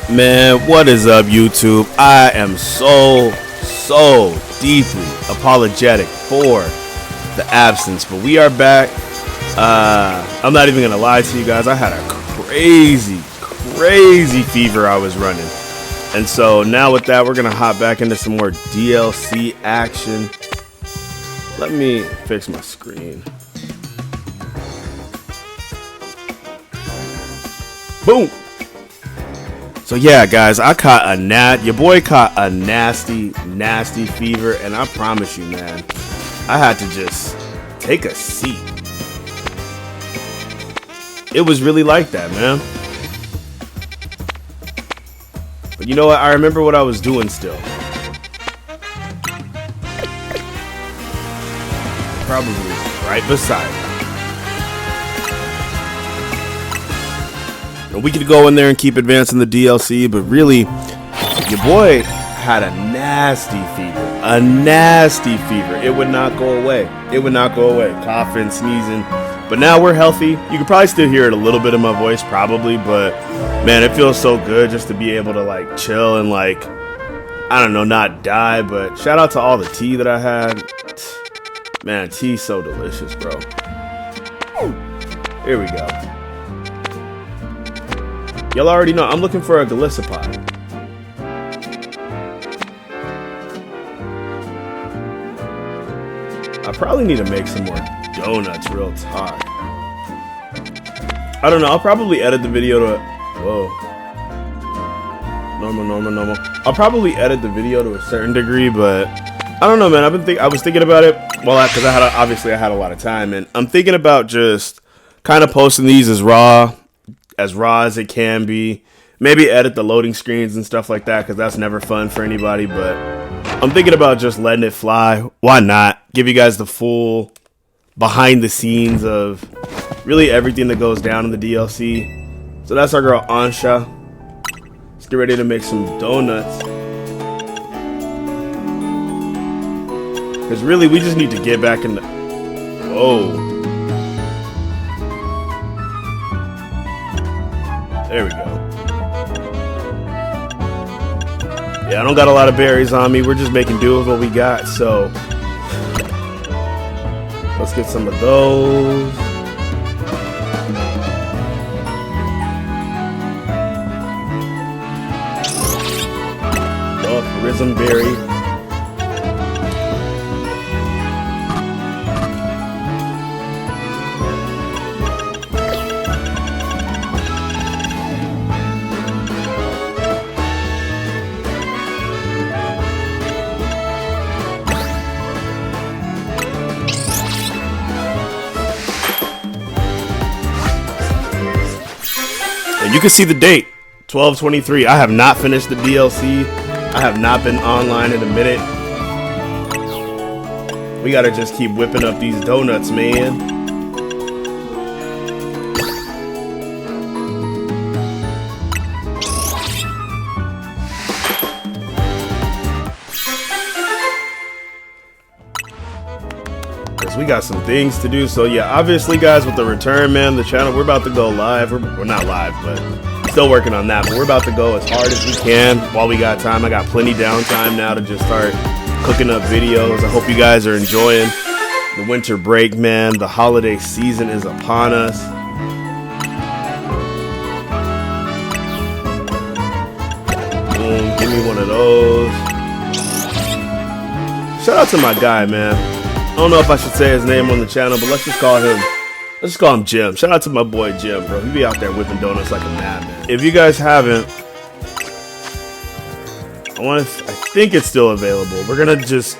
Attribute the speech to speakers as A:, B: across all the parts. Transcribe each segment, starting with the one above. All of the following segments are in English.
A: Man, what is up, YouTube? I am so deeply apologetic for the absence, but we are back. I'm not even gonna lie to you guys. I had a crazy fever I was running, and so now with that, we're gonna hop back into some more DLC action. Let me fix my screen. Boom. So yeah, guys, your boy caught a nasty fever, and I promise you, man, I had to just take a seat. It was really like that, man. But you know what? I remember what I was doing still. Probably right beside me. We could go in there and keep advancing the DLC, but really, your boy had a nasty fever. It would not go away. Coughing, sneezing. But now we're healthy. You can probably still hear it a little bit in my voice, probably, but man, it feels so good just to be able to like chill and like, I don't know, not die. But shout out to all the tea that I had. Man, tea's so delicious, bro. Here we go. Y'all already know, I'm looking for a Galisapod. I probably need to make some more donuts, real talk. I don't know, I'll probably edit the video to... Whoa. Normal. I'll probably edit the video to a certain degree, but... I don't know, man, I was thinking about it, well, because I had a lot of time, and I'm thinking about just kind of posting these as raw as it can be. Maybe edit the loading screens and stuff like that, because that's never fun for anybody. But I'm thinking about just letting it fly. Why not? Give you guys the full behind the scenes of really everything that goes down in the DLC. So that's our girl Ansha. Let's get ready to make some donuts, because really we just need to get back in the... Whoa. There we go. Yeah, I don't got a lot of berries on me. We're just making do with what we got. So let's get some of those. Oh, rhythm berry. You can see the date, 12/23. I have not finished the DLC. I have not been online in a minute. We gotta just keep whipping up these donuts, man. Because we got some things to do. So yeah, obviously, guys, with the return, man, the channel, we're about to go live. We're not live, but still working on that. But we're about to go as hard as we can while we got time. I got plenty downtime now to just start cooking up videos. I hope you guys are enjoying the winter break, man. The holiday season is upon us. Boom, give me one of those. Shout out to my guy, man. I don't know if I should say his name on the channel, but let's just call him Jim. Shout out to my boy Jim, bro. He be out there whipping donuts like a madman. If you guys haven't, I think it's still available. We're gonna just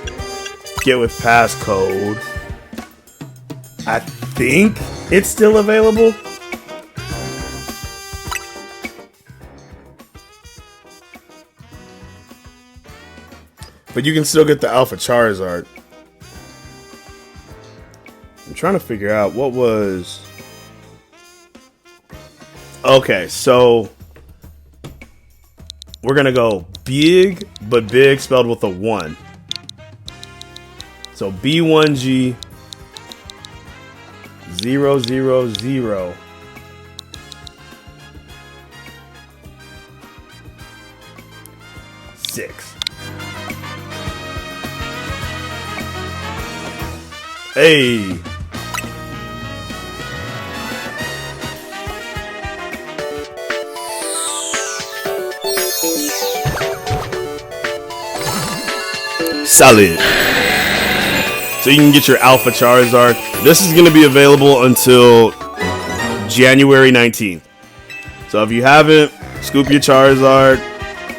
A: get with passcode. I think it's still available. But you can still get the Alpha Charizard. I'm trying to figure out what was... Okay, so we're going to go big, but big spelled with a 1. So B1G 000 6. Hey. Solid. So you can get your Alpha Charizard. This is going to be available until January 19th. So if you haven't, scoop your Charizard.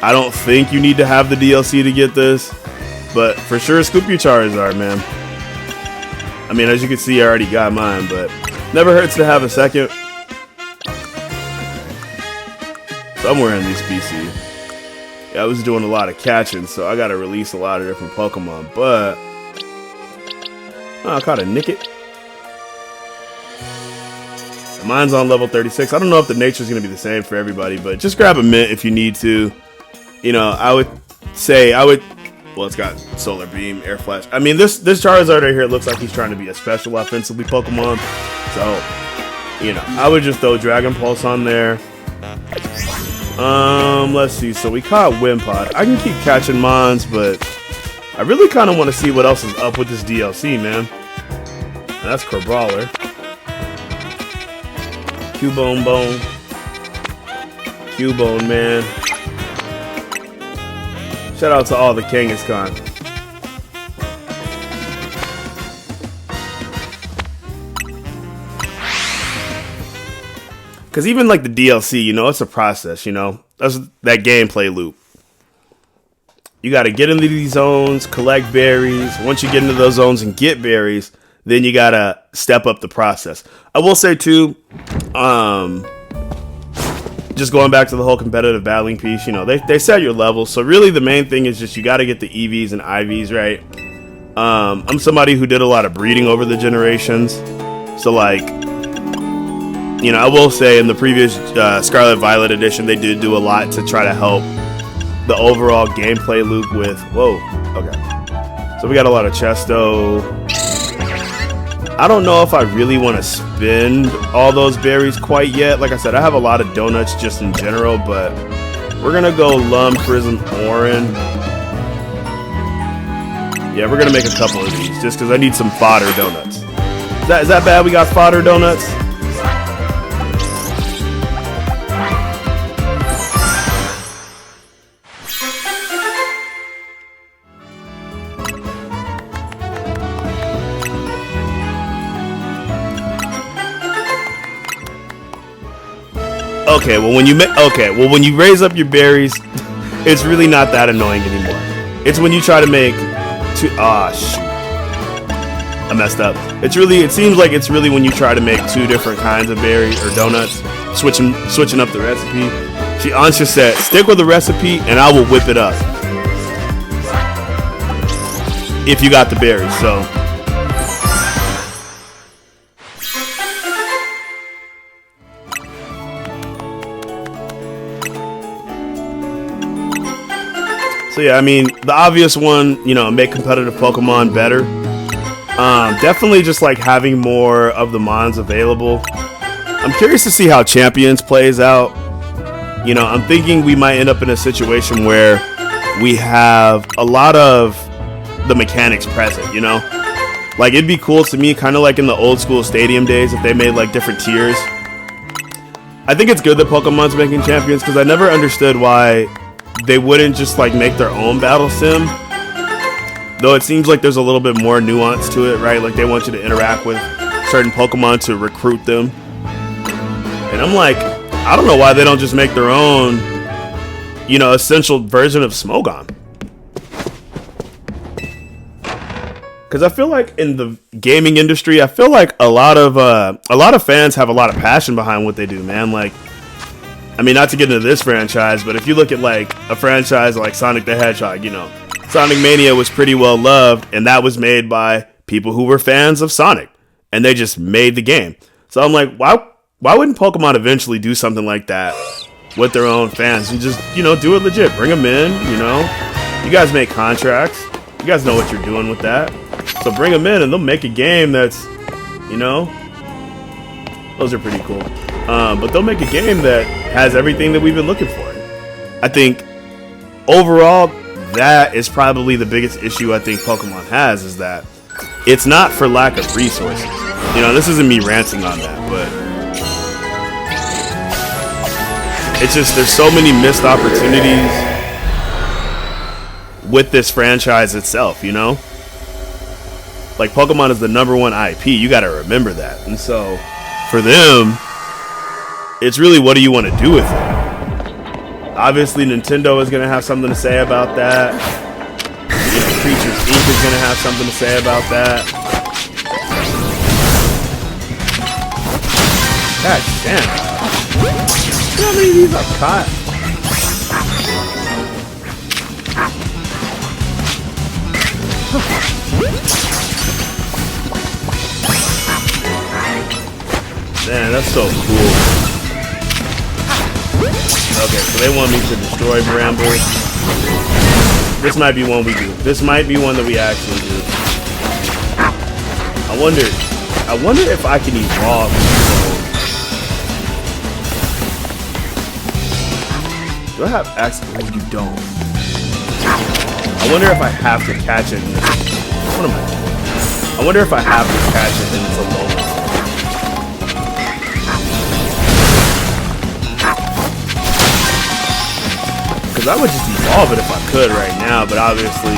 A: I don't think you need to have the DLC to get this, but for sure, scoop your Charizard, man. I mean, as you can see, I already got mine, but never hurts to have a second. Somewhere in this PC. Yeah, I was doing a lot of catching, so I got to release a lot of different Pokemon, but I caught a Nickit. Mine's on level 36. I don't know if the nature's going to be the same for everybody, but just grab a mint if you need to. You know, I would say, well, it's got Solar Beam, Air Flash. I mean, this Charizard right here looks like he's trying to be a special offensively Pokemon. So, you know, I would just throw Dragon Pulse on there. Let's see. So we caught Wimpod. I can keep catching Mons, but I really kind of want to see what else is up with this DLC, man. And that's Crabrawler. Cubone, man. Shout out to all the Kangaskhan. Because even like the DLC, you know, it's a process, you know. That's that gameplay loop. You got to get into these zones, collect berries. Once you get into those zones and get berries, then you got to step up the process. I will say, too, just going back to the whole competitive battling piece, you know, they set your levels. So really the main thing is just you got to get the EVs and IVs right. I'm somebody who did a lot of breeding over the generations. So, like, you know, I will say in the previous Scarlet Violet edition, they did do a lot to try to help the overall gameplay loop with... Whoa, okay. So we got a lot of Chesto. I don't know if I really want to spend all those berries quite yet. Like I said, I have a lot of donuts just in general, but we're going to go Lum, Prism, Orin. Yeah, we're going to make a couple of these just because I need some fodder donuts. Is that bad we got fodder donuts? Okay, well when you raise up your berries, it's really not that annoying anymore. It's when you try to make shoot. I messed up. It seems like it's really when you try to make 2 different kinds of berries or donuts, switching up the recipe. She Ansha said, stick with the recipe and I will whip it up. If you got the berries, so yeah, I mean, the obvious one, you know, make competitive Pokemon better. Definitely just like having more of the Mons available. I'm curious to see how Champions plays out. You know, I'm thinking we might end up in a situation where we have a lot of the mechanics present, you know? Like, it'd be cool to me, kind of like in the old school stadium days, if they made like different tiers. I think it's good that Pokemon's making Champions because I never understood why they wouldn't just like make their own battle sim, though it seems like there's a little bit more nuance to it, right? Like they want you to interact with certain Pokemon to recruit them, and I'm like, I don't know why they don't just make their own, you know, essential version of Smogon. Because I feel like in the gaming industry, I feel like a lot of fans have a lot of passion behind what they do, man. Like, I mean, not to get into this franchise, but if you look at like a franchise like Sonic the Hedgehog, you know, Sonic Mania was pretty well loved, and that was made by people who were fans of Sonic, and they just made the game. So I'm like, why wouldn't Pokemon eventually do something like that with their own fans and just, you know, do it legit? Bring them in, you know. You guys make contracts. You guys know what you're doing with that. So bring them in, and they'll make a game that's, you know, those are pretty cool. But they'll make a game that has everything that we've been looking for. I think overall, that is probably the biggest issue I think Pokemon has, is that it's not for lack of resources. You know, this isn't me ranting on that, but it's just there's so many missed opportunities with this franchise itself, you know? Like, Pokemon is the #1 IP. You got to remember that. And so, for them, it's really, what do you want to do with it? Obviously, Nintendo is going to have something to say about that. You know, Creatures Inc. is going to have something to say about that. God damn. You know how many of these I've caught? Man, that's so cool. Okay, so they want me to destroy Bramble. This might be one we do. This might be one that we actually do. I wonder if I can evolve. Do I have access? Oh, you don't. I wonder if I have to catch it in this. What am I doing? I wonder if I have to catch it in this alone. Because I would just evolve it if I could right now, but obviously.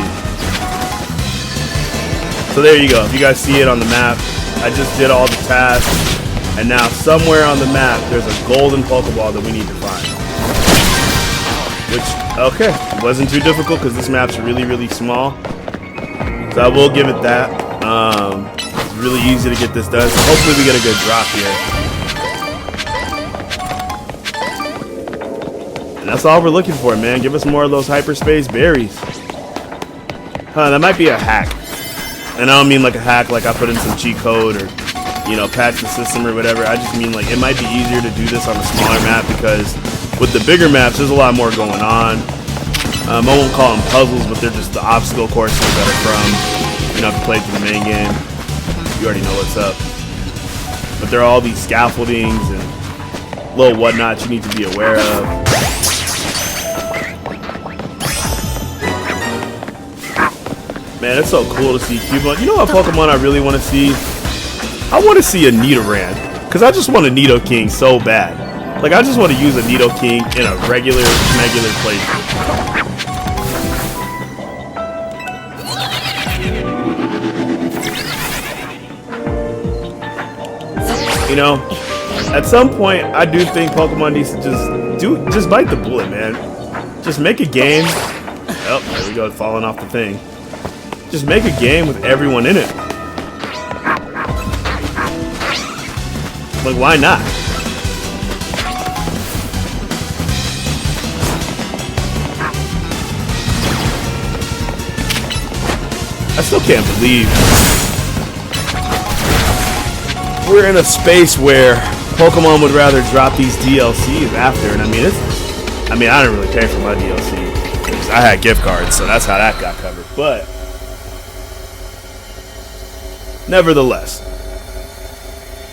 A: So there you go. If you guys see it on the map, I just did all the tasks, and now somewhere on the map there's a golden Pokeball that we need to find. Which, okay, it wasn't too difficult because this map's really, really small. So I will give it that. It's really easy to get this done. So hopefully we get a good drop here. And that's all we're looking for, man. Give us more of those hyperspace berries. Huh, that might be a hack. And I don't mean like a hack like I put in some cheat code or, you know, patch the system or whatever. I just mean like it might be easier to do this on a smaller map because with the bigger maps, there's a lot more going on. I won't call them puzzles, but they're just the obstacle courses that are from, you know, if you played through the main game, you already know what's up. But there are all these scaffoldings and little whatnot you need to be aware of. Man, it's so cool to see Cubone. You know what Pokemon I really want to see? I want to see a Nidoran, because I just want a Nidoking so bad. Like, I just want to use a Nidoking in a regular playthrough. You know, at some point, I do think Pokemon needs to just bite the bullet, man. Just make a game. Oh, there we go, falling off the thing. Just make a game with everyone in it. Like, why not? I still can't believe we're in a space where Pokemon would rather drop these DLCs after, and I mean, I didn't really pay for my DLC. I had gift cards, so that's how that got covered. But nevertheless,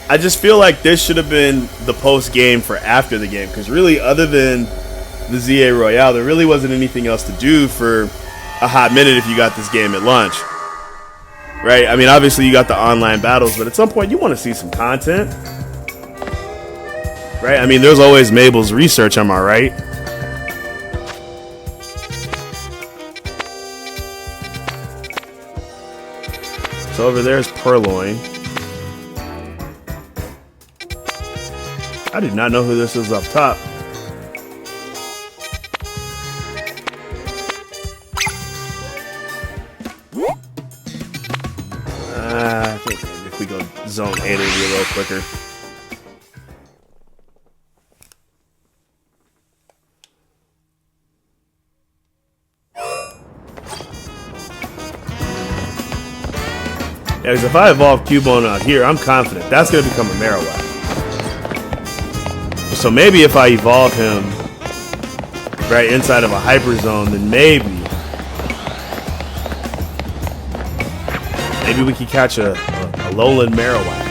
A: I just feel like this should have been the post game for after the game, because really, other than the ZA Royale, there really wasn't anything else to do for a hot minute if you got this game at launch. Right? I mean, obviously you got the online battles, but at some point you want to see some content. Right? I mean, there's always Mabel's research, am I right? So over there's Purloin. I did not know who this is up top. I think if we go zone 8, it'll be a little quicker. Yeah, because if I evolve Cubone out here, I'm confident that's going to become a Marowak. So maybe if I evolve him right inside of a Hyper Zone, then maybe we can catch a Alolan Marowak.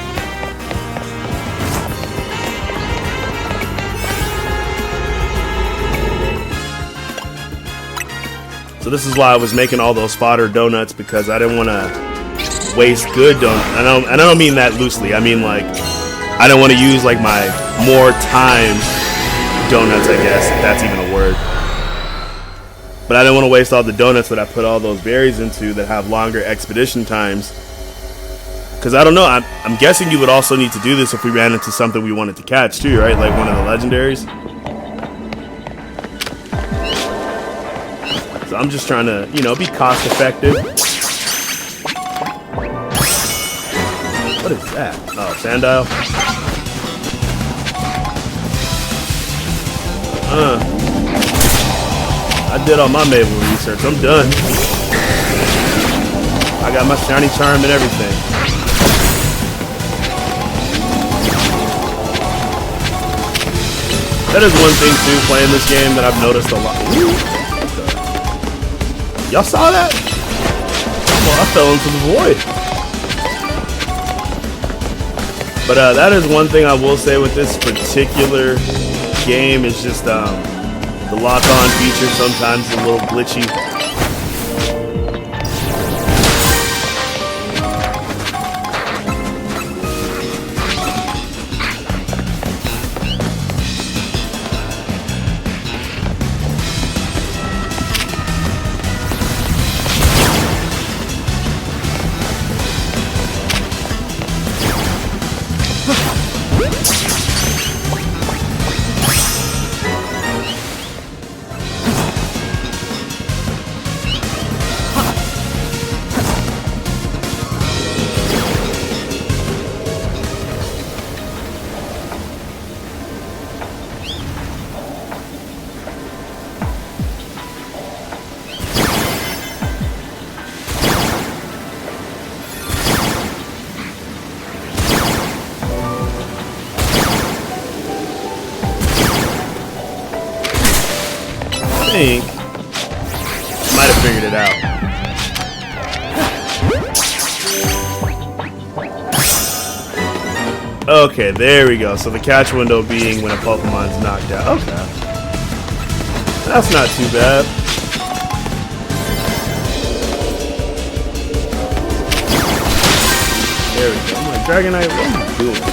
A: So this is why I was making all those fodder donuts, because I didn't want to waste good donuts. And I don't mean that loosely. I mean, like, I don't want to use like my more time donuts, I guess, if that's even a word. But I didn't want to waste all the donuts that I put all those berries into that have longer expedition times. Because I don't know, I'm guessing you would also need to do this if we ran into something we wanted to catch too, right? Like one of the legendaries. So I'm just trying to, you know, be cost effective. What is that? Oh, sandile. I did all my Mabel research. I'm done. I got my shiny charm and everything. That is one thing too, playing this game, that I've noticed a lot. Y'all saw that? Well, I fell into the void. But that is one thing I will say with this particular game, is just the lock-on feature sometimes is a little glitchy. I think might have figured it out. Okay, there we go. So the catch window being when a Pokemon's knocked out. Okay, that's not too bad. There we go. I'm like, Dragonite, what are you doing?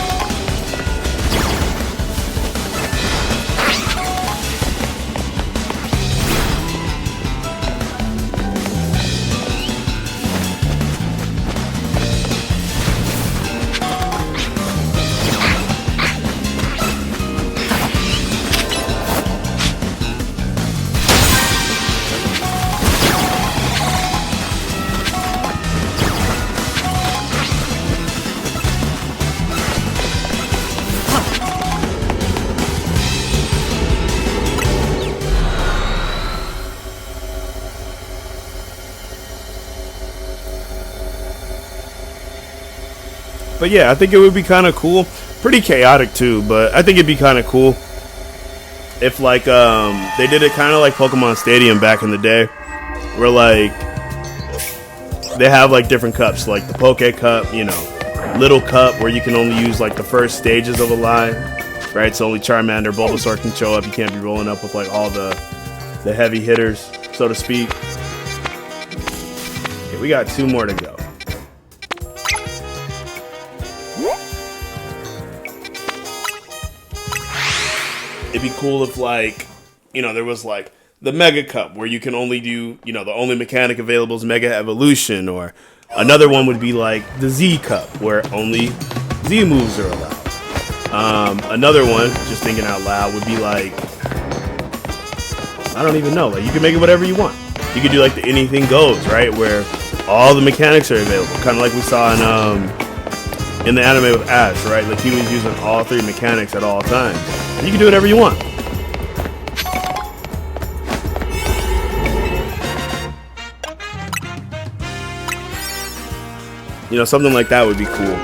A: But yeah, I think it would be kind of cool. Pretty chaotic too, but I think it'd be kind of cool if like they did it kind of like Pokemon Stadium back in the day, where like they have like different cups, like the Poke Cup, you know, little cup where you can only use like the first stages of a line, right? So only Charmander, Bulbasaur can show up. You can't be rolling up with like all the heavy hitters, so to speak. Okay, we got 2 more to go. It'd be cool if, like, you know, there was, like, the Mega Cup, where you can only do, you know, the only mechanic available is Mega Evolution, or another one would be, like, the Z Cup, where only Z moves are allowed. Another one, just thinking out loud, would be, like, I don't even know, like, you can make it whatever you want. You could do, like, the Anything Goes, right, where all the mechanics are available, kind of like we saw in the anime with Ash, right? Like, he was using all 3 mechanics at all times. And you can do whatever you want. You know, something like that would be cool.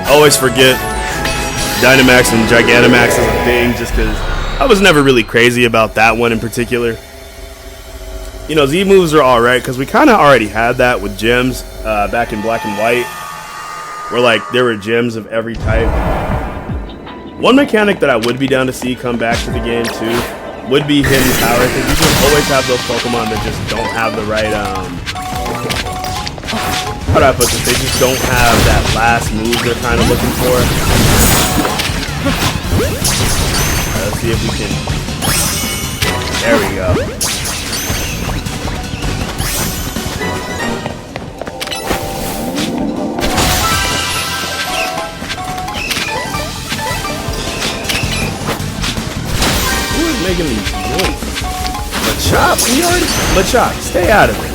A: I always forget Dynamax and Gigantamax is a thing, just because I was never really crazy about that one in particular. You know, Z moves are alright, because we kind of already had that with gems back in Black and White, where like there were gems of every type. One mechanic that I would be down to see come back to the game too would be hidden power, because you just always have those Pokemon that just don't have the right, how do I put this? They just don't have that last move they're kind of looking for. Let's see if we can. There we go. Making these noises. Machop, we already. Machop, stay out of this.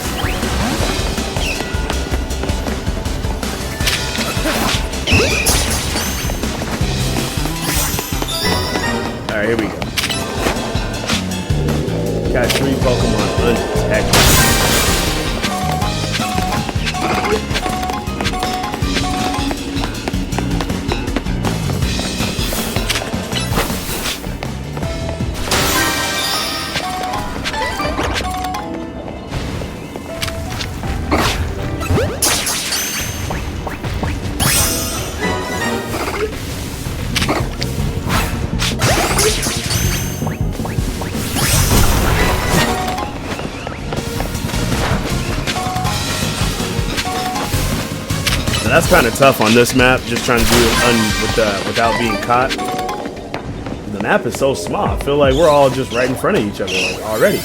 A: Alright, here we go. Got 3 Pokemon undetected. That's kind of tough on this map, just trying to do it without being caught. The map is so small. I feel like we're all just right in front of each other like, already.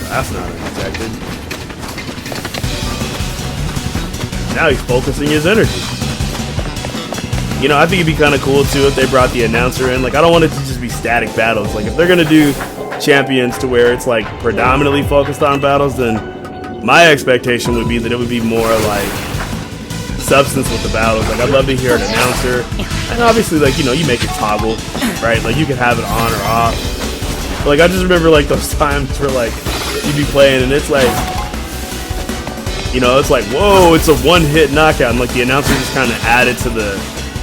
A: That's not undetected. Now he's focusing his energy. You know, I think it'd be kind of cool too if they brought the announcer in. Like, I don't want it to just be static battles. Like, if they're gonna do champions to where it's like predominantly focused on battles, then my expectation would be that it would be more like substance with the battles. Like, I'd love to hear an announcer, and obviously, like, you know, you make it toggle, right? Like, you can have it on or off. But, like, I just remember like those times where like you'd be playing and it's like, you know, it's like, whoa, it's a one-hit knockout, and like the announcer just kind of added to the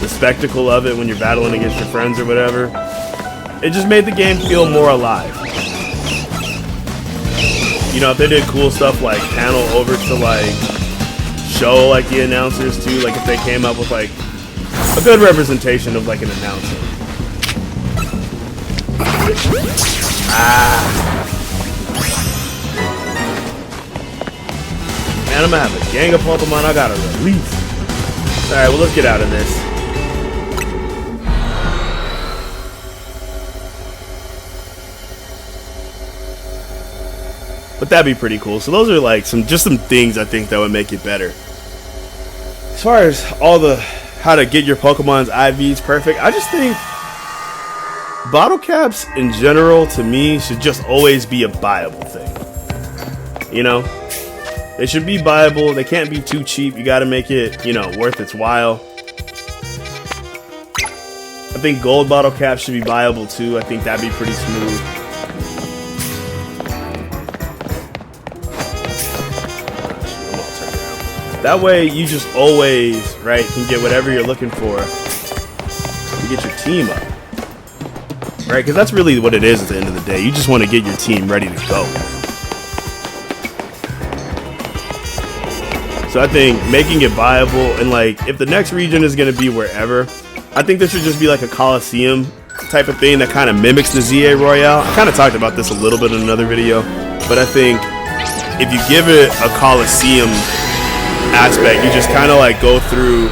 A: spectacle of it when you're battling against your friends or whatever. It just made the game feel more alive. You know, if they did cool stuff like panel over to like show like the announcers too, like if they came up with like a good representation of like an announcer. Man, I'm gonna have a gang of Pokemon I gotta release. Alright, well, let's get out of this. But that'd be pretty cool. So those are like some things I think that would make it better. As far as all the how to get your Pokemon's IVs perfect, I just think bottle caps in general to me should just always be a buyable thing. You know? They should be buyable. They can't be too cheap. You gotta make it, you know, worth its while. I think gold bottle caps should be buyable too. I think that'd be pretty smooth. That way, you just always, right, can get whatever you're looking for to get your team up. Right? Because that's really what it is at the end of the day. You just want to get your team ready to go. So I think making it viable, and like, if the next region is going to be wherever, I think there should just be like a Coliseum type of thing that kind of mimics the ZA Royale. I kind of talked about this a little bit in another video, but I think if you give it a Coliseum aspect, you just kind of like go through.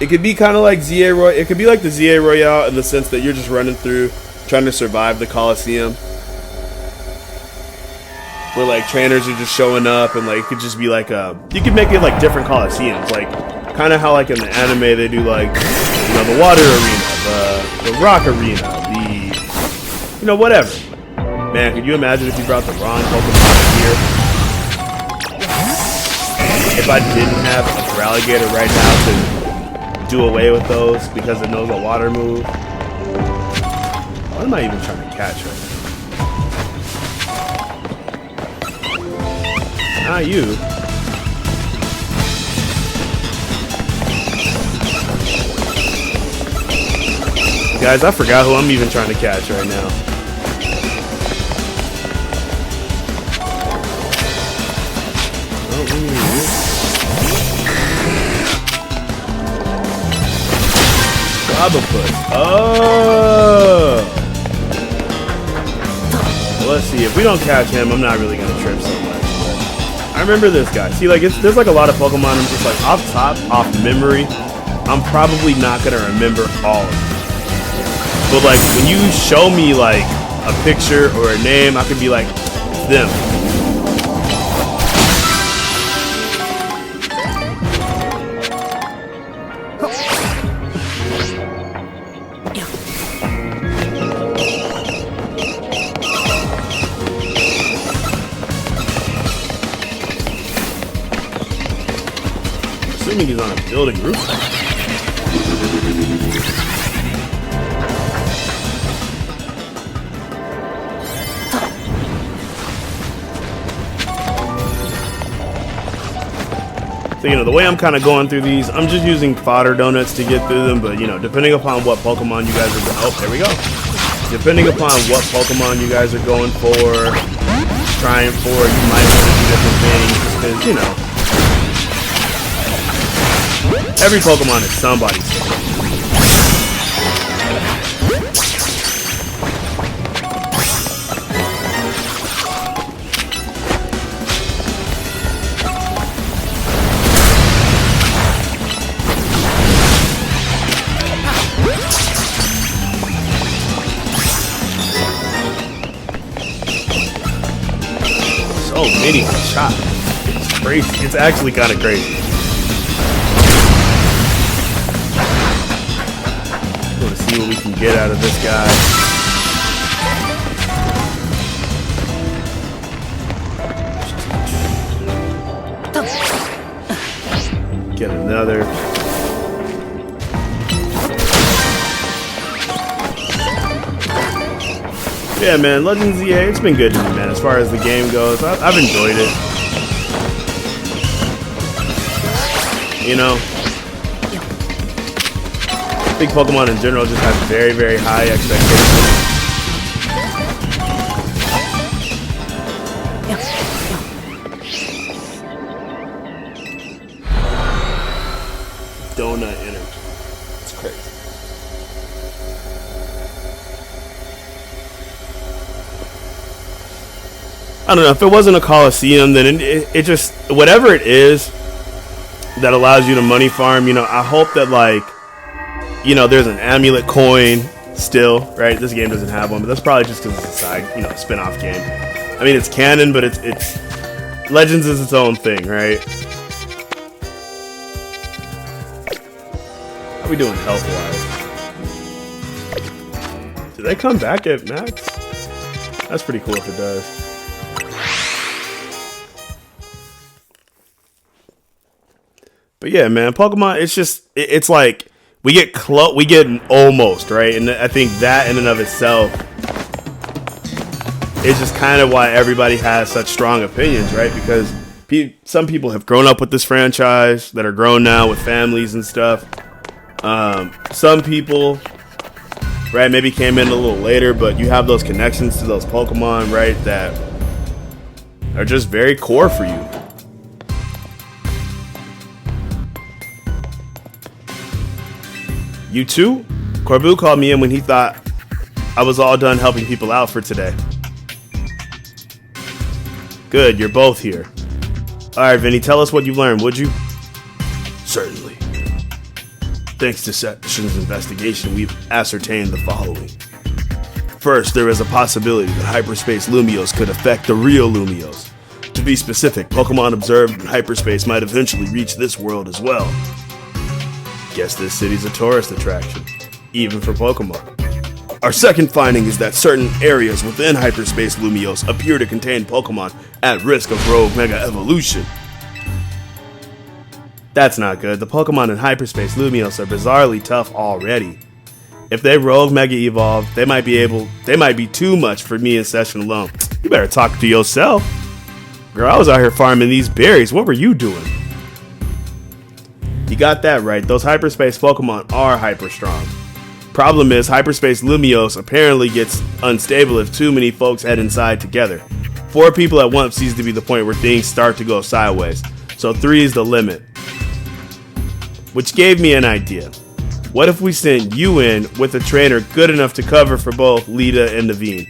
A: It could be kind of like ZA Royale. It could be like the ZA Royale in the sense that you're just running through, trying to survive the Coliseum, where like trainers are just showing up, and like it could just be like you could make it like different Coliseums, like kind of how like in the anime they do like, you know, the water arena, the rock arena, the, you know, whatever. Man, could you imagine if you brought the wrong Pokemon here? If I didn't have a Feraligatr right now to do away with those because it knows a water move. What am I even trying to catch right now? Not you. Guys, I forgot who I'm even trying to catch right now. Robopus. Oh. Well, let's see. If we don't catch him, I'm not really gonna trip so much. But I remember this guy. See, like there's like a lot of Pokemon. I'm just like off memory. I'm probably not gonna remember all of them. But like when you show me like a picture or a name, I could be like, them. Assuming he's on a building roof. So, the way I'm kind of going through these, I'm just using fodder donuts to get through them, but, depending upon what Pokemon you guys are going... Oh, there we go. Depending upon what Pokemon you guys are going for, trying for, you might want to do different things, because, every Pokemon is somebody's favorite. So many shots. It's crazy. It's actually kind of crazy. Let's see what we can get out of this guy. Get another. Yeah, man, Legends EA, it's been good to me, man. As far as the game goes, I've enjoyed it. I think Pokemon in general just have very, very high expectations. Donut energy. It's crazy. I don't know. If it wasn't a Coliseum, then it just... Whatever it is that allows you to money farm, I hope that, like... there's an amulet coin still, right? This game doesn't have one, but that's probably just because it's a side, spin-off game. I mean, it's canon, but it's Legends is its own thing, right? How we doing health-wise? Do they come back at max? That's pretty cool if it does. But yeah, man, Pokemon, it's like... We get almost, right? And I think that in and of itself is just kind of why everybody has such strong opinions, right? Because some people have grown up with this franchise that are grown now with families and stuff. Some people, right, maybe came in a little later, but you have those connections to those Pokemon, right, that are just very core for you. You too? Corbu called me in when he thought I was all done helping people out for today. Good, you're both here. Alright, Vinny, tell us what you learned, would you? Certainly. Thanks to Session's investigation, we've ascertained the following. First, there is a possibility that hyperspace Lumios could affect the real Lumios. To be specific, Pokemon observed in hyperspace might eventually reach this world as well. Guess this city's a tourist attraction, even for Pokemon. Our second finding is that certain areas within hyperspace Lumios appear to contain Pokemon at risk of rogue Mega Evolution. That's not good. The Pokemon in hyperspace Lumios are bizarrely tough already. If they rogue Mega Evolve, they might be too much for me in Session alone. You better talk to yourself. Girl, I was out here farming these berries. What were you doing? You got that right. Those hyperspace Pokemon are hyper strong. Problem is, hyperspace Lumios apparently gets unstable if too many folks head inside together. 4 people at once seems to be the point where things start to go sideways. So 3 is the limit. Which gave me an idea. What if we sent you in with a trainer good enough to cover for both Lita and Naveen?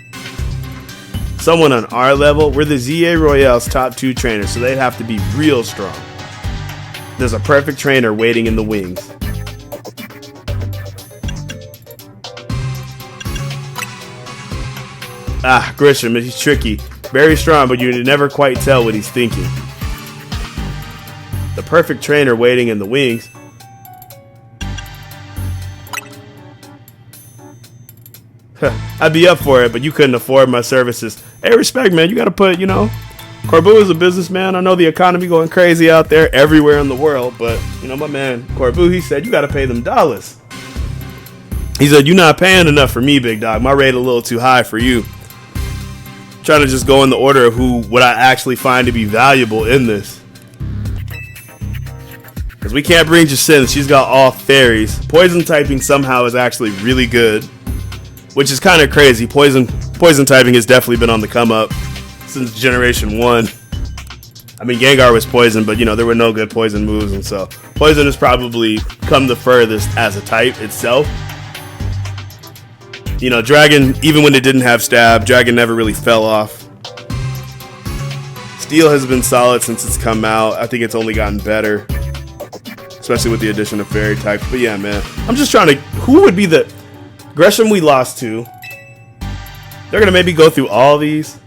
A: Someone on our level, we're the ZA Royale's top 2 trainers, so they'd have to be real strong. There's a perfect trainer waiting in the wings. Grisham, he's tricky. Very strong, but you never quite tell what he's thinking. The perfect trainer waiting in the wings. I'd be up for it, but you couldn't afford my services. Hey, respect, man. You gotta put, Corbu is a businessman. I know the economy going crazy out there everywhere in the world, but, my man, Corbu, he said, you gotta pay them dollars. He said, you're not paying enough for me, big dog. My rate a little too high for you. Trying to just go in the order of what I actually find to be valuable in this. Because we can't bring Jacinth. She's got all fairies. Poison typing somehow is actually really good, which is kind of crazy. Poison typing has definitely been on the come up since Generation 1. I mean, Gengar was poison, but there were no good poison moves, and so poison has probably come the furthest as a type itself. Dragon, even when it didn't have stab, Dragon never really fell off. Steel has been solid since it's come out. I think it's only gotten better, especially with the addition of fairy types. But yeah, man, I'm just trying to, who would be the Gresham we lost to? They're gonna maybe go through all these.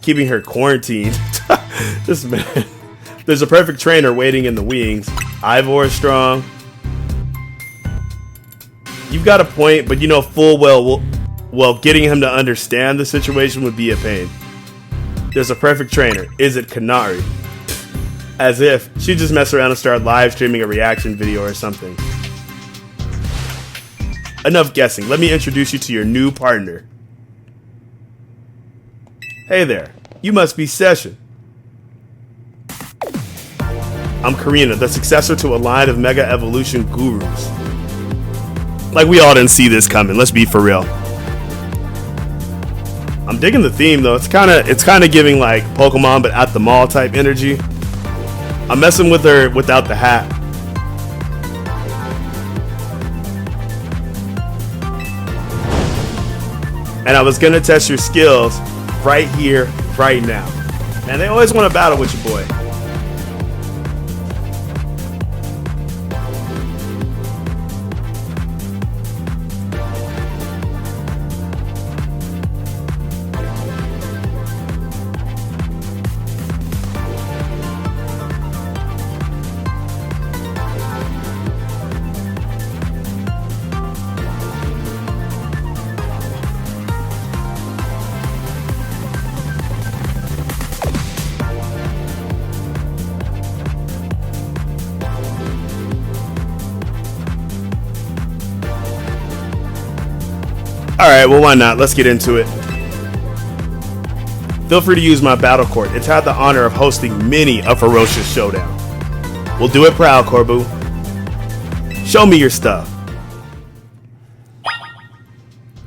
A: Keeping her quarantined. This man. There's a perfect trainer waiting in the wings. Ivor is strong. You've got a point, but full well, getting him to understand the situation would be a pain. There's a perfect trainer. Is it Kanari? As if she'd just mess around and start live streaming a reaction video or something. Enough guessing. Let me introduce you to your new partner. Hey there. You must be Session. I'm Karina, the successor to a line of Mega Evolution gurus. Like, we all didn't see this coming. Let's be for real. I'm digging the theme, though. It's kind of giving, like, Pokemon, but at the mall type energy. I'm messing with her without the hat. And I was going to test your skills right here, right now. And they always want to battle with your boy. Alright, well, why not? Let's get into it. Feel free to use my battle court. It's had the honor of hosting many a ferocious showdown. We'll do it proud, Corbu. Show me your stuff.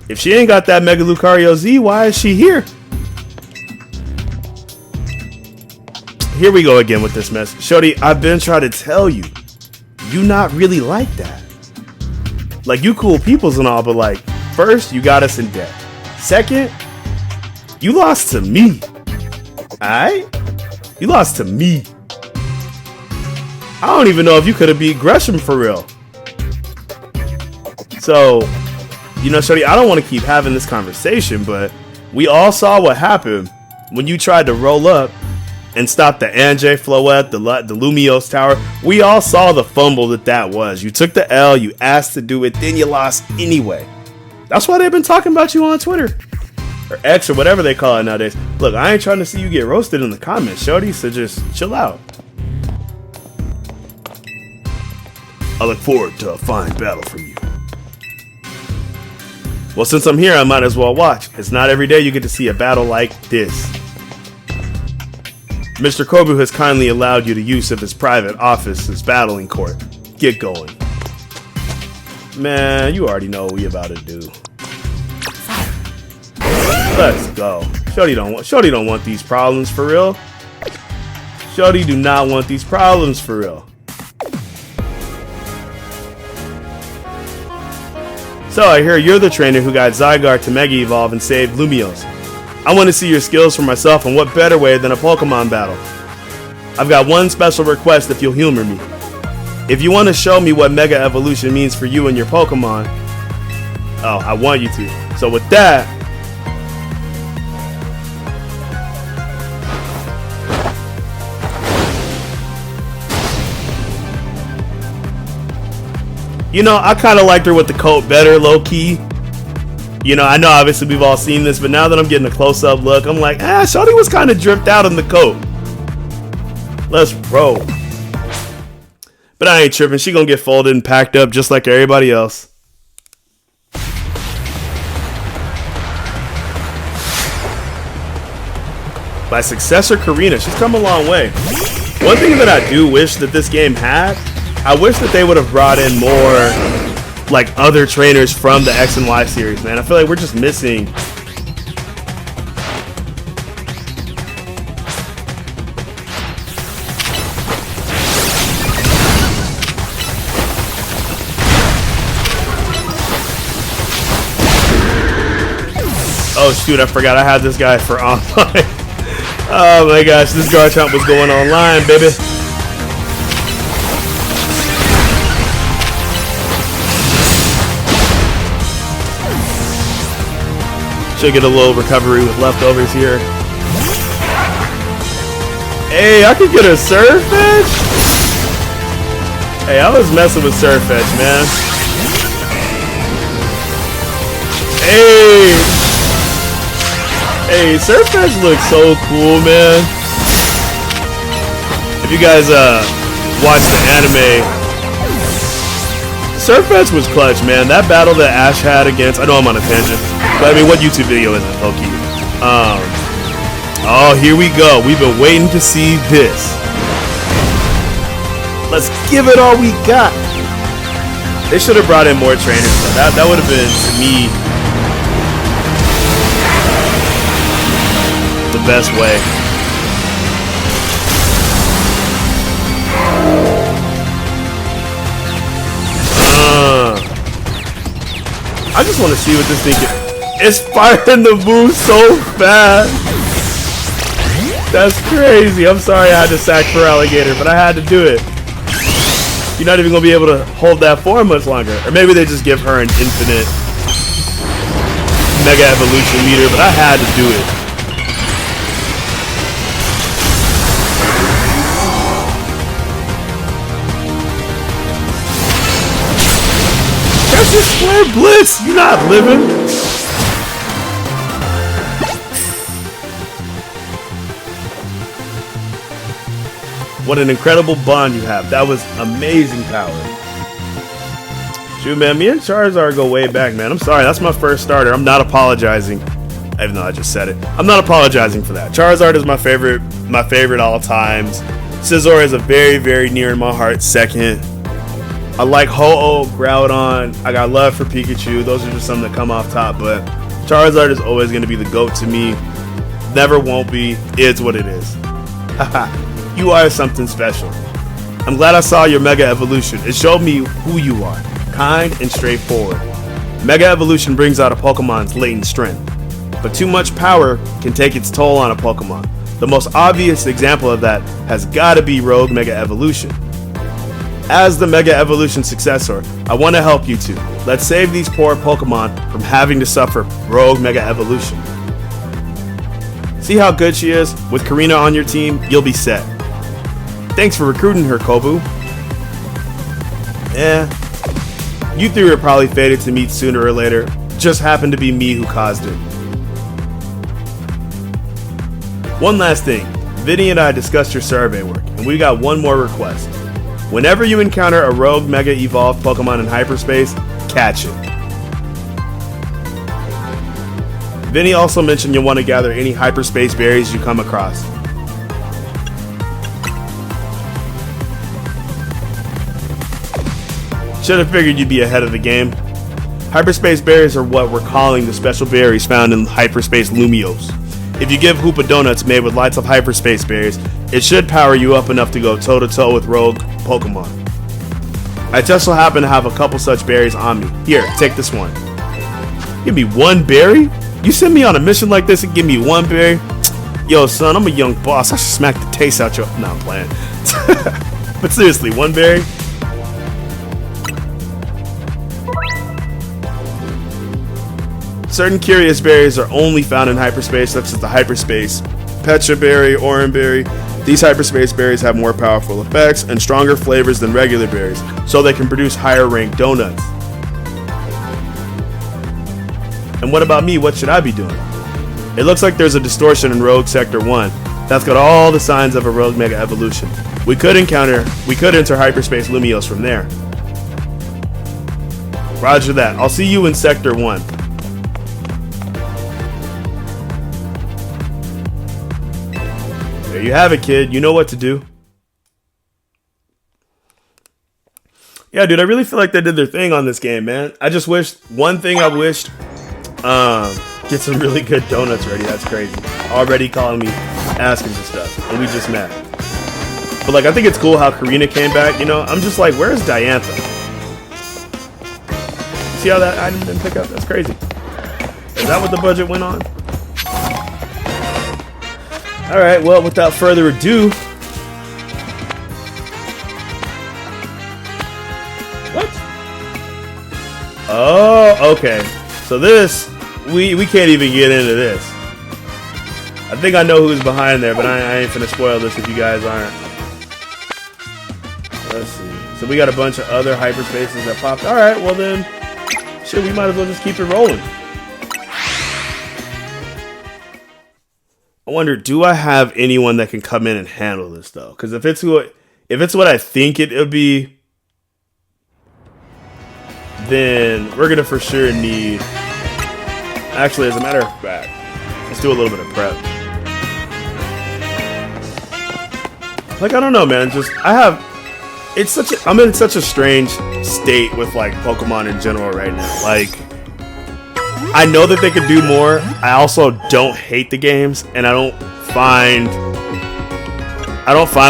A: If she ain't got that Mega Lucario Z, why is she here? Here we go again with this mess. Shorty, I've been trying to tell you. You not really like that. Like, you cool peoples and all, but like, first, you got us in debt. Second, you lost to me. Alright? You lost to me. I don't even know if you could have beat Gresham for real. So, Shorty, I don't want to keep having this conversation, but we all saw what happened when you tried to roll up and stop the Anjay Floette, the Lumiose Tower. We all saw the fumble that was. You took the L, you asked to do it, then you lost anyway. That's why they've been talking about you on Twitter. Or X or whatever they call it nowadays. Look, I ain't trying to see you get roasted in the comments, Shorty, so just chill out. I look forward to a fine battle from you. Well, since I'm here, I might as well watch. It's not every day you get to see a battle like this. Mr. Corbu has kindly allowed you the use of his private office as battling court. Get going. Man, you already know what we about to do. Let's go. Shorty don't want these problems for real. Shorty do not want these problems for real. So I hear you're the trainer who got Zygarde to Mega Evolve and saved Lumiose. I want to see your skills for myself, and what better way than a Pokemon battle. I've got one special request if you'll humor me. If you want to show me what Mega Evolution means for you and your Pokemon, oh, I want you to. So with that, you know, I kind of liked her with the coat better, low-key. You know, I know obviously we've all seen this, but now that I'm getting a close-up look, I'm like, shawty was kind of dripped out in the coat. Let's roll. But I ain't tripping. She gonna get folded and packed up just like everybody else. My successor, Karina, she's come a long way. One thing that I do wish that this game had, I wish that they would have brought in more like other trainers from the X and Y series, man. I feel like we're just missing. Oh shoot, I forgot I had this guy for online. Oh my gosh, this Garchomp was going online, baby. Should get a little recovery with leftovers here. Hey, I could get a Surfetch. Hey, I was messing with Surfetch, man. Hey, Surfetch looks so cool, man. If you guys watch the anime, Surfetch was clutch, man. That battle that Ash had against, I know I'm on a tangent, but I mean, what YouTube video is it, Loki? Oh, here we go. We've been waiting to see this. Let's give it all we got. They should have brought in more trainers, though. That would have been, to me, the best way. I just want to see what this thing can. It's firing the move so fast. That's crazy. I'm sorry I had to sack for Alligator, but I had to do it. You're not even going to be able to hold that form much longer. Or maybe they just give her an infinite Mega Evolution meter, but I had to do it. That's just square blitz. You're not living. What an incredible bond you have. That was amazing power. Shoot, man, me and Charizard go way back, man. I'm sorry, that's my first starter. I'm not apologizing, even though I just said it. I'm not apologizing for that. Charizard is my favorite all times. Scizor is a very, very near in my heart second. I like Ho-Oh, Groudon. I got love for Pikachu. Those are just some that come off top, but Charizard is always going to be the GOAT to me. Never won't be. It's what it is. Haha. You are something special. I'm glad I saw your Mega Evolution. It showed me who you are. Kind and straightforward. Mega Evolution brings out a Pokemon's latent strength. But too much power can take its toll on a Pokemon. The most obvious example of that has got to be Rogue Mega Evolution. As the Mega Evolution successor, I want to help you two. Let's save these poor Pokemon from having to suffer Rogue Mega Evolution. See how good she is? With Karina on your team, you'll be set. Thanks for recruiting her, Kobu. Yeah. You three were probably fated to meet sooner or later. Just happened to be me who caused it. One last thing. Vinny and I discussed your survey work, and we got one more request. Whenever you encounter a rogue Mega Evolved Pokemon in hyperspace, catch it. Vinny also mentioned you'll want to gather any hyperspace berries you come across. Should have figured you'd be ahead of the game. Hyperspace berries are what we're calling the special berries found in hyperspace Lumiose. If you give Hoopa donuts made with lots of hyperspace berries, It should power you up enough to go toe-to-toe with rogue Pokemon. I just so happen to have a couple such berries on me. Here, take this one. Give me one berry? You send me on a mission like this and give me one berry? Yo, son, I'm a young boss. I should smack the taste out your... No, I'm playing. But seriously, one berry? Certain curious berries are only found in hyperspace, such as the hyperspace Pecha berry, Oran berry. These hyperspace berries have more powerful effects and stronger flavors than regular berries, so they can produce higher ranked donuts. And what about me? What should I be doing? It looks like there's a distortion in Rogue Sector 1. That's got all the signs of a Rogue Mega Evolution. We could enter hyperspace Lumiose from there. Roger that. I'll see you in Sector 1. There you have it, kid. You know what to do. Yeah, dude, I really feel like they did their thing on this game, man. I just wished, one thing I wished, get some really good donuts ready. That's crazy. Already calling me, asking for stuff, and we just met. But like, I think it's cool how Karina came back, you know? I'm just like, where's Diantha? See how that item didn't pick up? That's crazy. Is that what the budget went on? Alright, well, without further ado... What? Oh, okay. So this, we can't even get into this. I think I know who's behind there, but I ain't finna spoil this if you guys aren't. Let's see. So we got a bunch of other hyperspaces that popped. Alright, well then, shit, we might as well just keep it rolling. I wonder, do I have anyone that can come in and handle this though? Because if it's what I think it would be, then we're gonna for sure need. Actually, as a matter of fact, let's do a little bit of prep. Like, I don't know, man. Just I'm in such a strange state with like Pokemon in general right now. Like, I know that they could do more. I also don't hate the games, and I don't find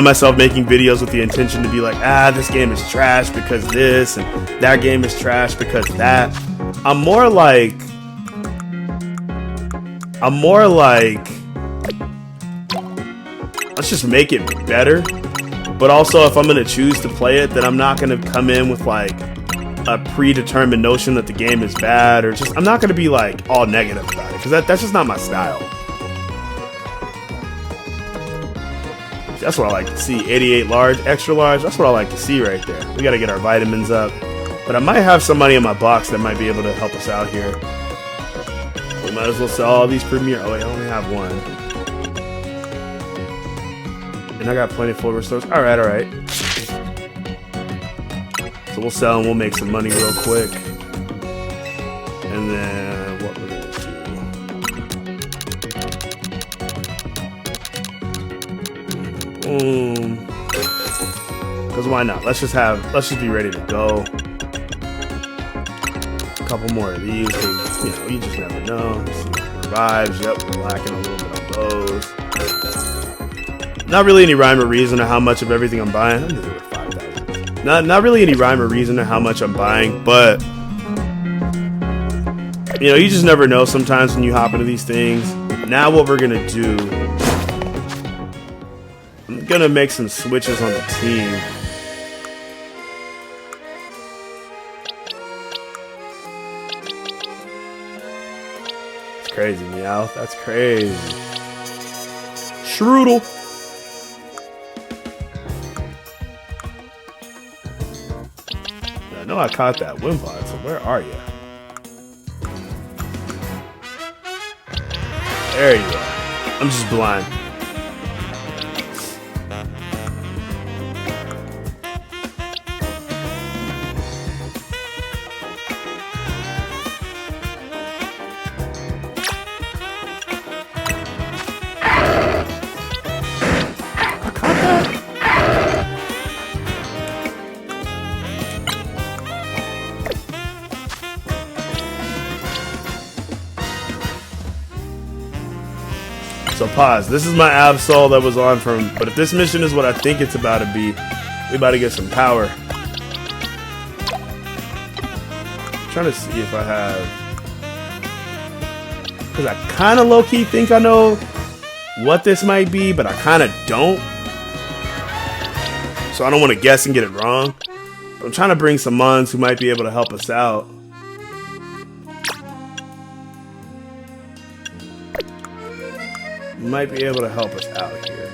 A: myself making videos with the intention to be like, this game is trash because this, and that game is trash because that. I'm more like, let's just make it better. But also, if I'm gonna choose to play it, then I'm not gonna come in with like a predetermined notion that the game is bad, or just, I'm not gonna be like all negative about it, because that's just not my style. That's what I like to see. 88 large, extra large, that's what I like to see right there. We gotta get our vitamins up. But I might have some money in my box that might be able to help us out here. We might as well sell all these premier. Oh wait, I only have one. And I got plenty of full restores. Alright. So we'll sell and we'll make some money real quick. And then what we're gonna do. Boom. Because why not? Let's just be ready to go. A couple more of these, because you just never know. Revives, yep, we're lacking a little bit of those. Not really any rhyme or reason to how much of everything I'm buying. I'm gonna do it 5,000. Not really any rhyme or reason to how much I'm buying, but you just never know sometimes when you hop into these things. Now what we're gonna do, I'm gonna make some switches on the team. It's crazy, Meowth. That's crazy. Shroodle. I know I caught that Wimpod, so where are you? There you are. I'm just blind. I caught that. So So pause. This is my Absol that was on from, but if this mission is what I think it's about to be, we about to get some power. I'm trying to see if I have, because I kind of low-key think I know what this might be, but I kind of don't. So I don't want to guess and get it wrong. But I'm trying to bring some mons who might be able to help us out. Might be able to help us out here.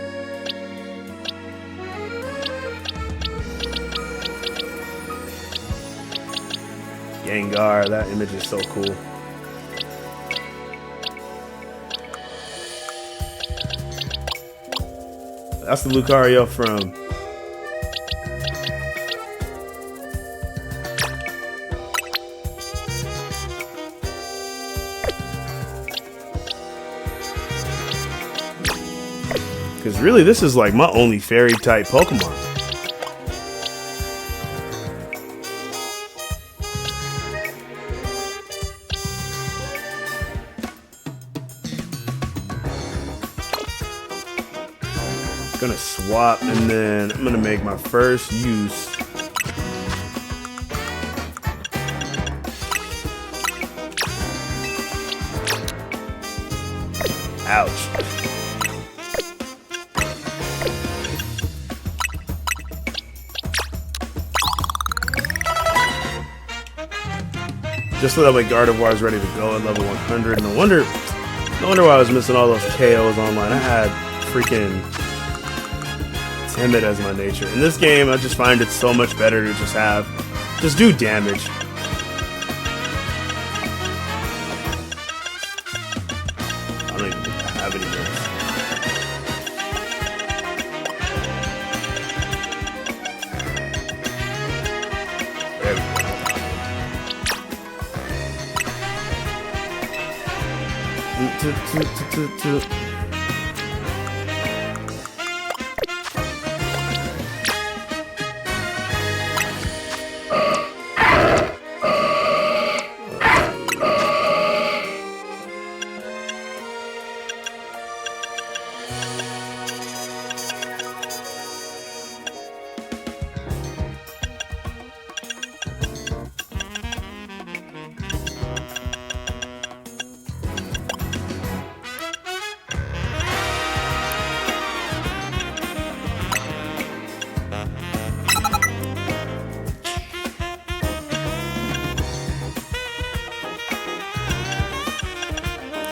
A: Gengar, that image is so cool. That's the Lucario from because really, this is like my only fairy type Pokemon. Gonna swap and then I'm gonna make my first use. Ouch. Just so that way Gardevoir is ready to go at level 100. No wonder why I was missing all those KOs online. I had freaking timid as my nature. In this game, I just find it so much better to just do damage. I don't even think I have any hits. There we go.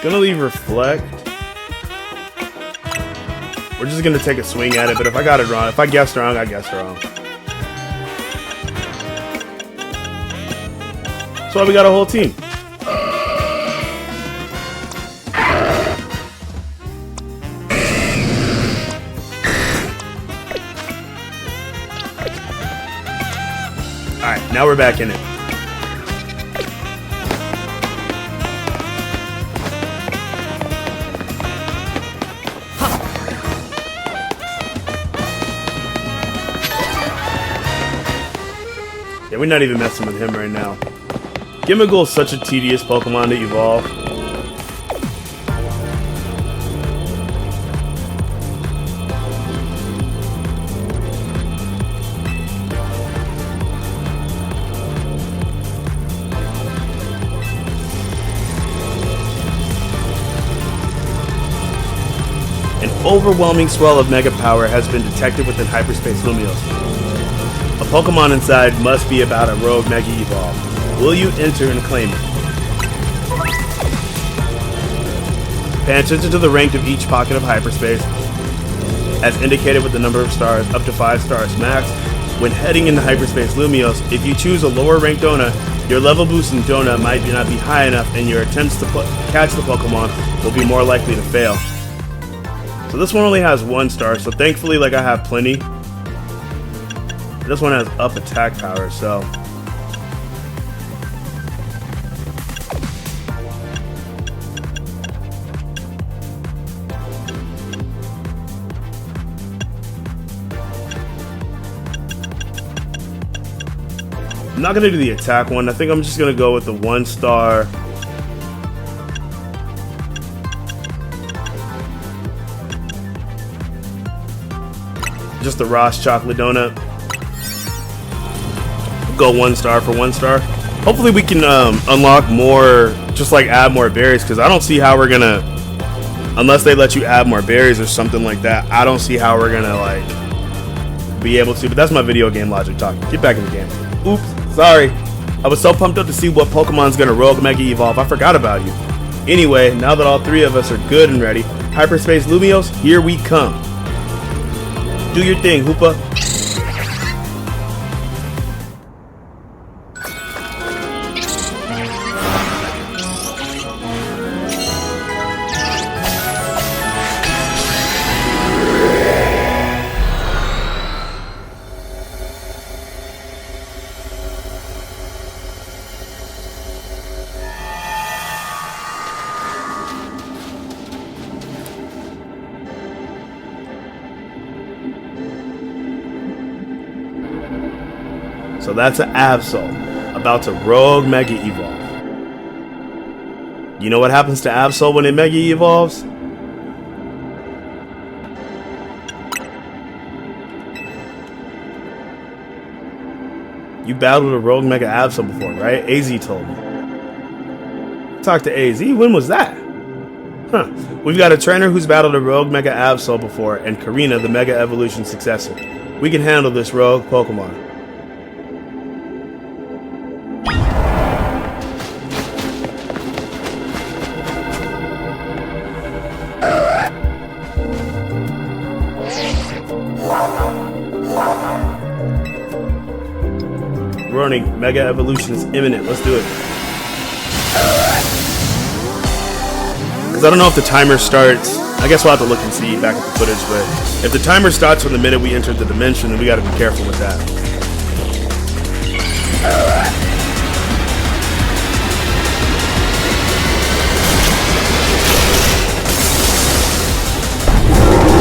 A: Gonna leave Reflect. We're just gonna take a swing at it, but if I got it wrong, if I guessed wrong, I guessed wrong. That's why we got a whole team. Alright, now we're back in it. Yeah, we're not even messing with him right now. Gimmighoul is such a tedious Pokemon to evolve. An overwhelming swell of Mega Power has been detected within Hyperspace Lumiose. A Pokemon inside must be about a rogue Mega Evolve. Will you enter and claim it? Pay attention to the rank of each pocket of hyperspace, as indicated with the number of stars, up to 5 stars max. When heading into Hyperspace Lumiose, if you choose a lower ranked donut, your level boost in donut might not be high enough and your attempts to catch the Pokemon will be more likely to fail. So this one only has 1 star, so thankfully I have plenty. This one has up attack power, so I'm not gonna do the attack one. I think I'm just gonna go with the 1 star. just the Ross chocolate donut. Go 1 star for 1 star. Hopefully we can unlock more, just like add more berries, because I don't see how we're gonna, unless they let you add more berries or something like that, I don't see how we're gonna like be able to. But that's my video game logic talking. Get back in the game. Oops, sorry. I was so pumped up to see what Pokemon's gonna Rogue Mega Evolve, I forgot about you. Anyway, now that all 3 of us are good and ready, Hyperspace Lumiose, here we come. Do your thing, Hoopa. So that's an Absol about to Rogue Mega Evolve. You know what happens to Absol when it Mega Evolves? You battled a Rogue Mega Absol before, right? AZ told me. Talk to AZ. When was that? Huh. We've got a trainer who's battled a Rogue Mega Absol before, and Karina, the Mega Evolution successor. We can handle this Rogue Pokemon. Running. Mega Evolution is imminent. Let's do it. Because I don't know if the timer starts. I guess we'll have to look and see back at the footage, but if the timer starts from the minute we entered the dimension, then we got to be careful with that.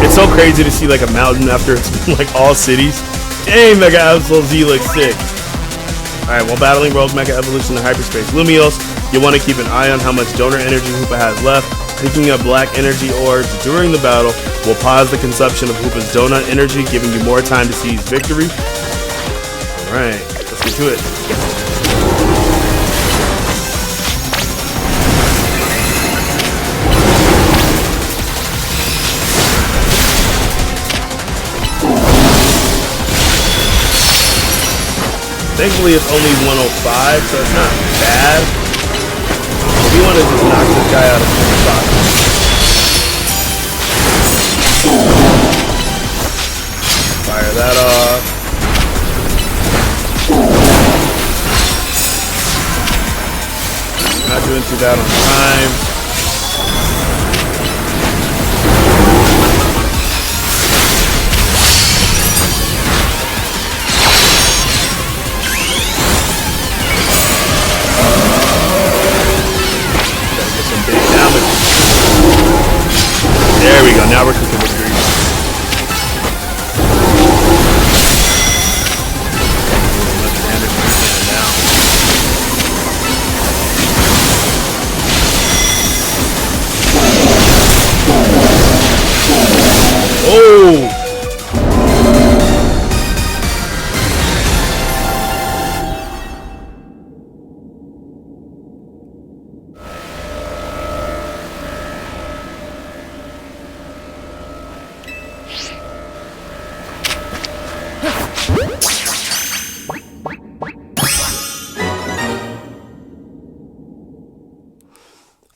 A: It's so crazy to see like a mountain after it's been like all cities. Dang, Mega Absol Z looks sick. Alright, while battling Rogue Mega Evolution in Hyperspace Lumiose, you'll want to keep an eye on how much donor energy Hoopa has left. Picking up black energy orbs during the battle will pause the consumption of Hoopa's donut energy, giving you more time to seize victory. Alright, let's get to it. Thankfully it's only 105, so it's not bad. We want to just knock this guy out of the spot. Fire that off. Not doing too bad on time. There we go, now we're cooking with grease. Oh!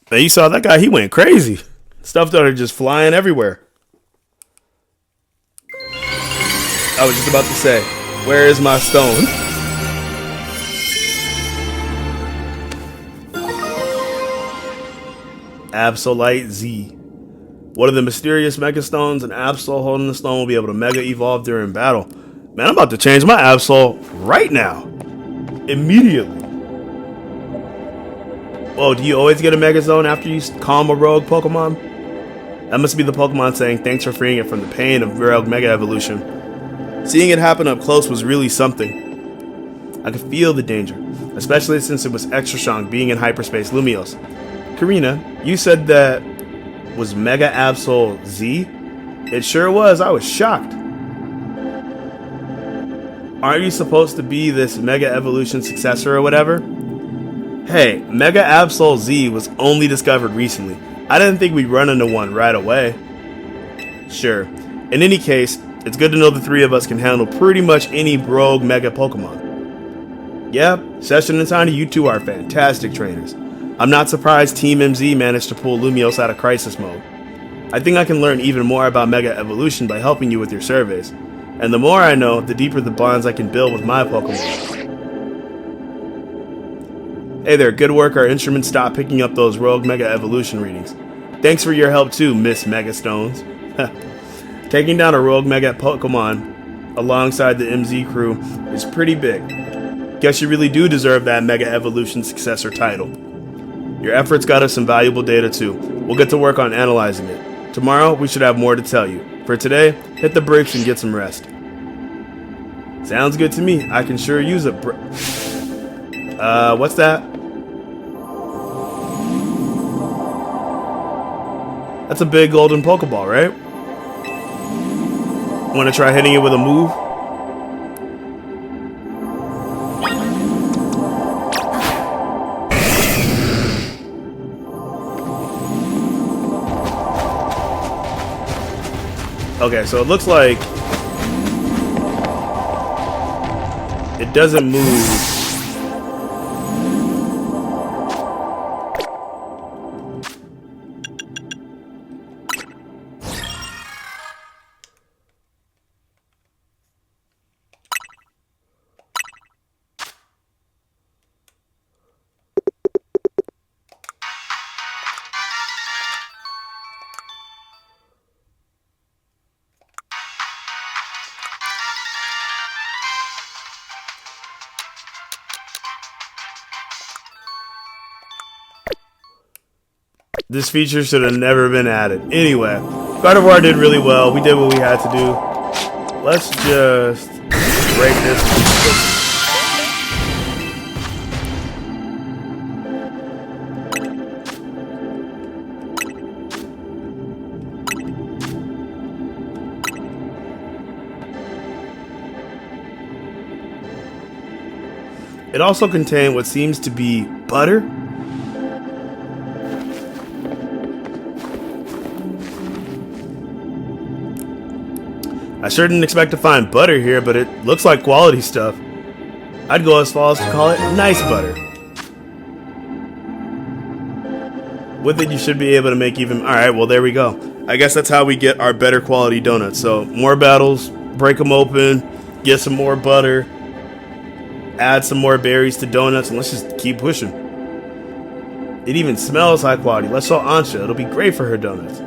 A: Man, you saw that guy, he went crazy. Stuff started just flying everywhere. I was just about to say, where is my stone? Absol Z. One of the mysterious Mega Stones, and Absol holding the stone will be able to Mega Evolve during battle. Man, I'm about to change my Absol right now. Immediately. Whoa, do you always get a Mega Zone after you calm a Rogue Pokemon? That must be the Pokemon saying thanks for freeing it from the pain of Rogue Mega Evolution. Seeing it happen up close was really something. I could feel the danger, especially since it was extra strong being in Hyperspace Lumiose. Karina, you said that was Mega Absol Z? It sure was. I was shocked. Aren't you supposed to be this Mega Evolution successor or whatever? Hey, Mega Absol Z was only discovered recently. I didn't think we'd run into one right away. Sure. In any case, it's good to know the three of us can handle pretty much any rogue Mega Pokemon. Yeah, Session and Tiny, you two are fantastic trainers. I'm not surprised Team MZ managed to pull Lumiose out of crisis mode. I think I can learn even more about Mega Evolution by helping you with your surveys. And the more I know, the deeper the bonds I can build with my Pokemon. Hey there, good work. Our instruments stopped picking up those rogue Mega Evolution readings. Thanks for your help too, Miss Mega Stones. Taking down a rogue Mega Pokemon alongside the MZ crew is pretty big. Guess you really do deserve that Mega Evolution successor title. Your efforts got us some valuable data too. We'll get to work on analyzing it. Tomorrow, we should have more to tell you. For today, hit the brakes and get some rest. Sounds good to me. I can sure use a what's that? That's a big golden Pokeball, right? Want to try hitting it with a move? Okay, so it looks like it doesn't move. This feature should have never been added. Anyway, Gardevoir did really well. We did what we had to do. Let's just break this. It also contained what seems to be butter. I sure didn't expect to find butter here, but it looks like quality stuff. I'd go as far as to call it nice butter. With it, you should be able to make even... Alright, well, there we go. I guess that's how we get our better quality donuts. So, more battles, break them open, get some more butter, add some more berries to donuts, and let's just keep pushing. It even smells high quality. Let's show Ansha. It'll be great for her donuts.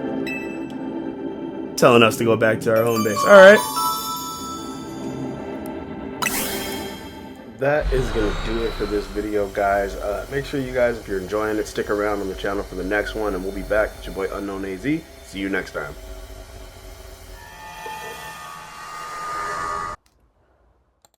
A: Telling us to go back to our home base. Alright. That is going to do it for this video, guys. Make sure you guys, if you're enjoying it, stick around on the channel for the next one, and we'll be back. It's your boy Unknown AZ. See you next time.